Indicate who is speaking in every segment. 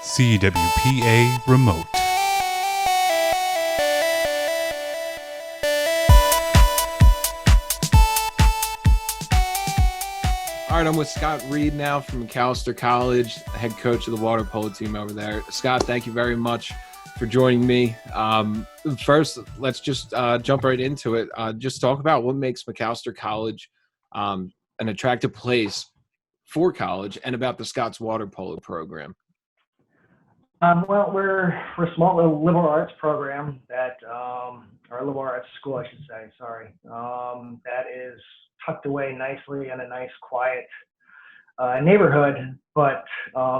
Speaker 1: CWPA Remote.
Speaker 2: All right, I'm with Scott Reed now from Macalester College, head coach of the water polo team over there. Scott, thank you very much for joining me. First, let's just jump right into it. Just talk about what makes Macalester College an attractive place for college and about the Scott's water polo program.
Speaker 3: Well, we're a small little liberal arts program that, or liberal arts school, I should say, sorry, that is tucked away nicely in a nice, quiet neighborhood. But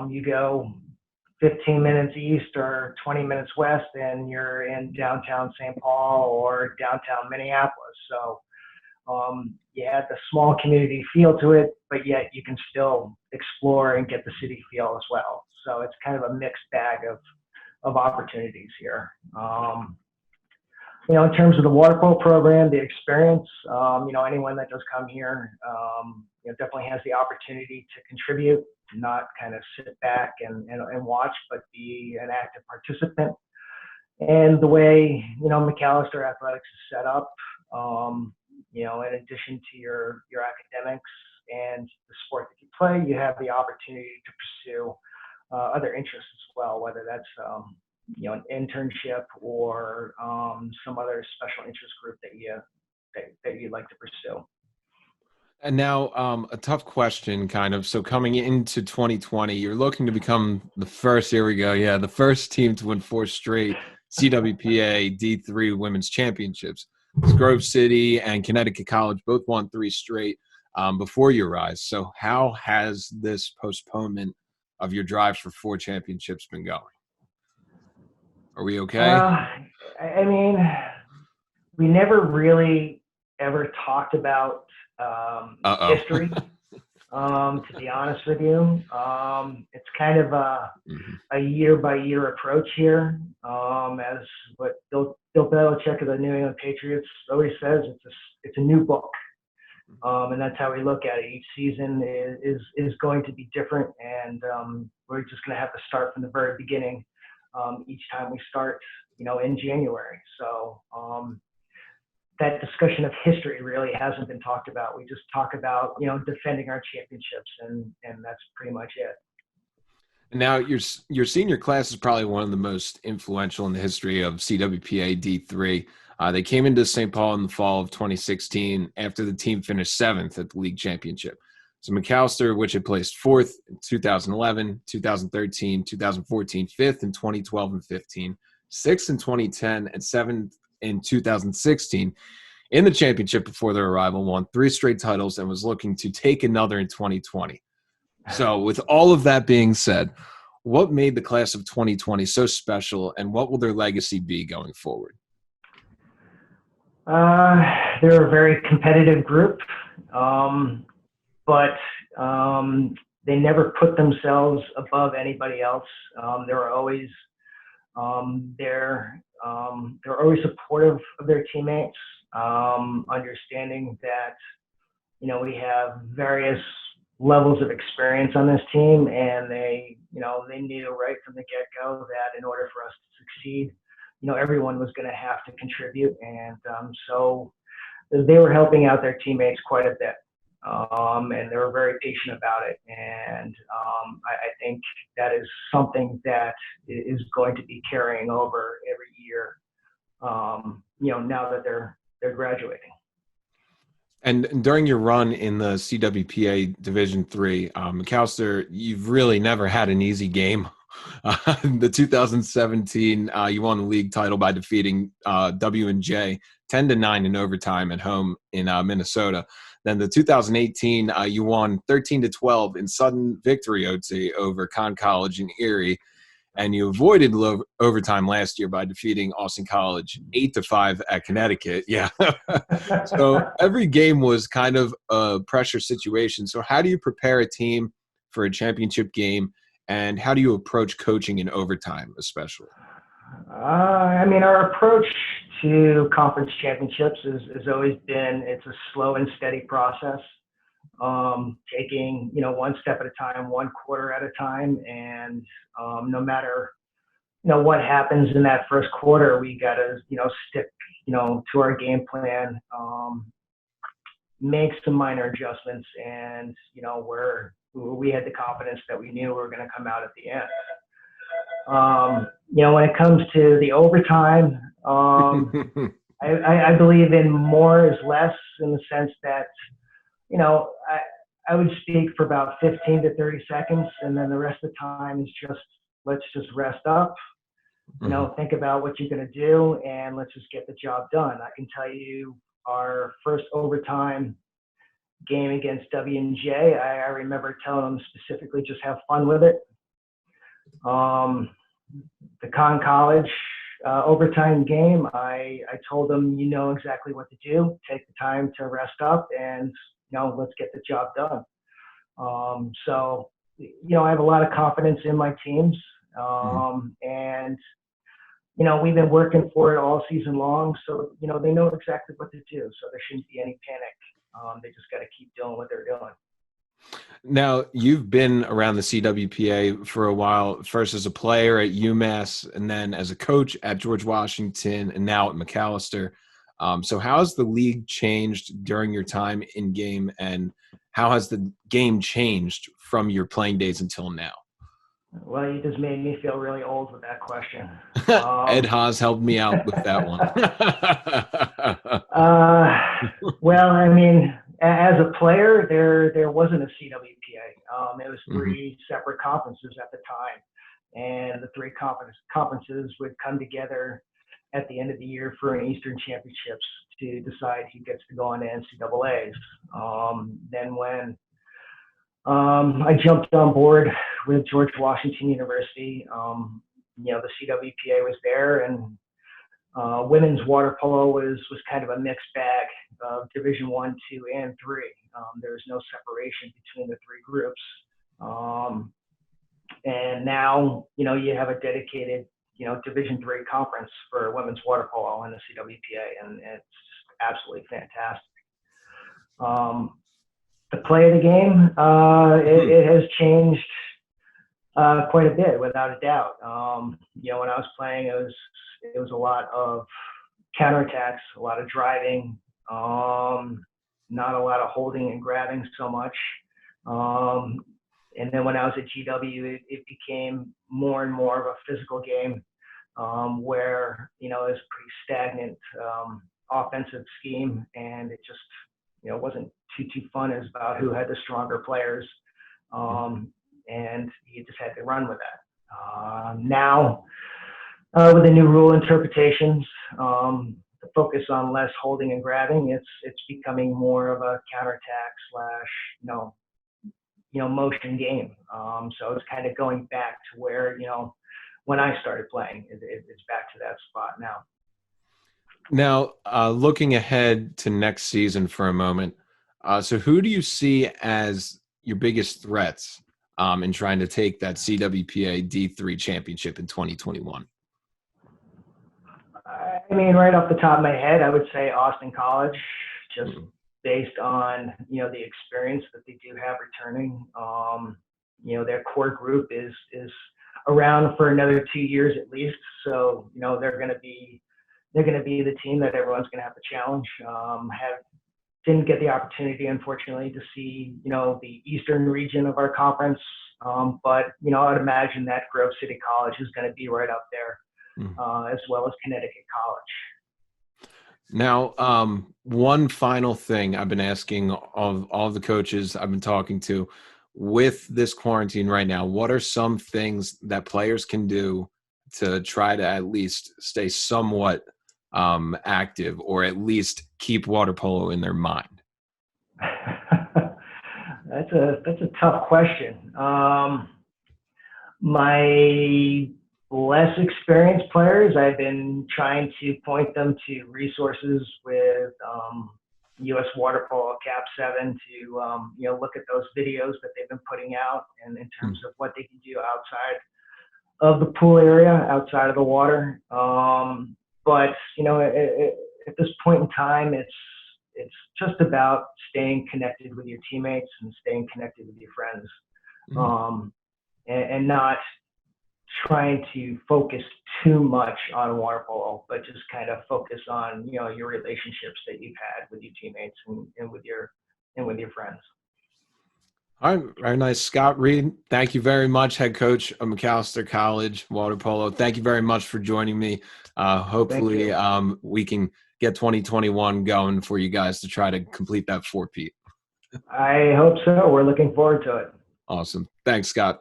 Speaker 3: you go 15 minutes east or 20 minutes west, and you're in downtown St. Paul or downtown Minneapolis. So you have the small community feel to it, but yet you can still explore and get the city feel as well. So it's kind of a mixed bag of opportunities here. In terms of the water polo program, the experience, anyone that does come here, definitely has the opportunity to contribute, not kind of sit back and watch, but be an active participant. And the way, Macalester Athletics is set up, in addition to your academics and the sport that you play, you have the opportunity to pursue other interests as well, whether that's an internship or some other special interest group that you'd like to pursue.
Speaker 2: And now a tough question, kind of. So coming into 2020, you're looking to become the first, the first team to win 4 straight CWPA D3 women's championships. Grove City and Connecticut College both won 3 straight before your rise. So how has this postponement of your drives for 4 championships been going? Are we okay?
Speaker 3: We never really ever talked about history, to be honest with you. It's kind of a year-by-year approach here. As what Bill Belichick of the New England Patriots always says, it's a new book. And that's how we look at it. Each season is going to be different, and we're just going to have to start from the very beginning each time we start, in January. So that discussion of history really hasn't been talked about. We just talk about, defending our championships, and that's pretty much it.
Speaker 2: Now, your senior class is probably one of the most influential in the history of CWPA D3. They came into St. Paul in the fall of 2016 after the team finished 7th at the league championship. So Macalester, which had placed 4th in 2011, 2013, 2014, 5th in 2012 and 15, 6th in 2010, and 7th in 2016 in the championship before their arrival, won 3 straight titles and was looking to take another in 2020. So with all of that being said, what made the class of 2020 so special, and what will their legacy be going forward?
Speaker 3: They're a very competitive group, but they never put themselves above anybody else. They were always they're always supportive of their teammates, understanding that we have various levels of experience on this team, and they knew right from the get-go that in order for us to succeed, everyone was going to have to contribute, and so they were helping out their teammates quite a bit, and they were very patient about it. And I think that is something that is going to be carrying over every year, now that they're graduating.
Speaker 2: And during your run in the CWPA Division III, Macalester, you've really never had an easy game. The 2017, you won the league title by defeating W&J 10-9 in overtime at home in Minnesota. Then the 2018, you won 13-12 in sudden victory OT over Conn College in Erie. And you avoided overtime last year by defeating Austin College 8-5 at Connecticut. Yeah. So every game was kind of a pressure situation. So how do you prepare a team for a championship game, and how do you approach coaching in overtime, especially?
Speaker 3: Our approach to conference championships has always been, it's a slow and steady process. taking, one step at a time, one quarter at a time. And no matter, what happens in that first quarter, we got to, stick, to our game plan, make some minor adjustments. And, we had the confidence that we knew we were going to come out at the end. When it comes to the overtime, I believe in more is less, in the sense that, I would speak for about 15 to 30 seconds, and then the rest of the time is just, let's just rest up, think about what you're going to do, and let's just get the job done. I can tell you our first overtime game against W&J, I remember telling them specifically, just have fun with it. The College overtime game, I told them, exactly what to do. Take the time to rest up, and let's get the job done. So, I have a lot of confidence in my teams, and we've been working for it all season long. So they know exactly what to do. So there shouldn't be any panic. They just got to keep doing what they're doing.
Speaker 2: Now, you've been around the CWPA for a while, first as a player at UMass, and then as a coach at George Washington, and now at Macalester. So how has the league changed during your time in game, and how has the game changed from your playing days until now?
Speaker 3: Well, you just made me feel really old with that question.
Speaker 2: Ed Haas helped me out with that one.
Speaker 3: Well, I mean, as a player, there wasn't a CWPA. It was three separate conferences at the time, and the three conferences would come together at the end of the year for an Eastern Championships to decide who gets to go on to NCAAs. Then when I jumped on board with George Washington University, the CWPA was there, and women's water polo was kind of a mixed bag of Division 1, 2, and 3. There was no separation between the three groups. And now, you have a dedicated, Division 3 conference for women's water polo in the CWPA, and it's absolutely fantastic. The play of the game, it has changed quite a bit, without a doubt. When I was playing, it was a lot of counterattacks, a lot of driving, not a lot of holding and grabbing so much. And then when I was at GW, it became more and more of a physical game, where, it was a pretty stagnant offensive scheme, and it just, wasn't too fun. It was about who had the stronger players, and you just had to run with that. Now, with the new rule interpretations, the focus on less holding and grabbing, it's becoming more of a counterattack slash, motion game. So it's kind of going back to where, when I started playing, it's back to that spot now.
Speaker 2: Now, looking ahead to next season for a moment, so who do you see as your biggest threats in trying to take that CWPA D3 championship in 2021?
Speaker 3: I mean, right off the top of my head, I would say Austin College, just based on, the experience that they do have returning. Their core group is around for another 2 years at least. So, they're going to be the team that everyone's going to have to challenge. Didn't get the opportunity, unfortunately, to see, the eastern region of our conference. But, I would imagine that Grove City College is going to be right up there, as well as Connecticut College.
Speaker 2: Now, one final thing I've been asking of all the coaches I've been talking to with this quarantine right now, what are some things that players can do to try to at least stay somewhat active, or at least keep water polo in their mind?
Speaker 3: That's a tough question. My less experienced players, I've been trying to point them to resources with U.S. Water Polo Cap 7 to look at those videos that they've been putting out, and in terms of what they can do outside of the pool area, outside of the water. But at this point in time, it's just about staying connected with your teammates and staying connected with your friends, and not trying to focus too much on water polo, but just kind of focus on, you know, your relationships that you've had with your teammates and with your friends.
Speaker 2: All right, very nice. Scott Reed, thank you very much, head coach of Macalester College water polo. Thank you very much for joining me. Hopefully we can get 2021 going for you guys to try to complete that four-peat.
Speaker 3: I hope so. We're looking forward to it.
Speaker 2: Awesome. Thanks, Scott.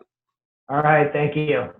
Speaker 3: All right. Thank you.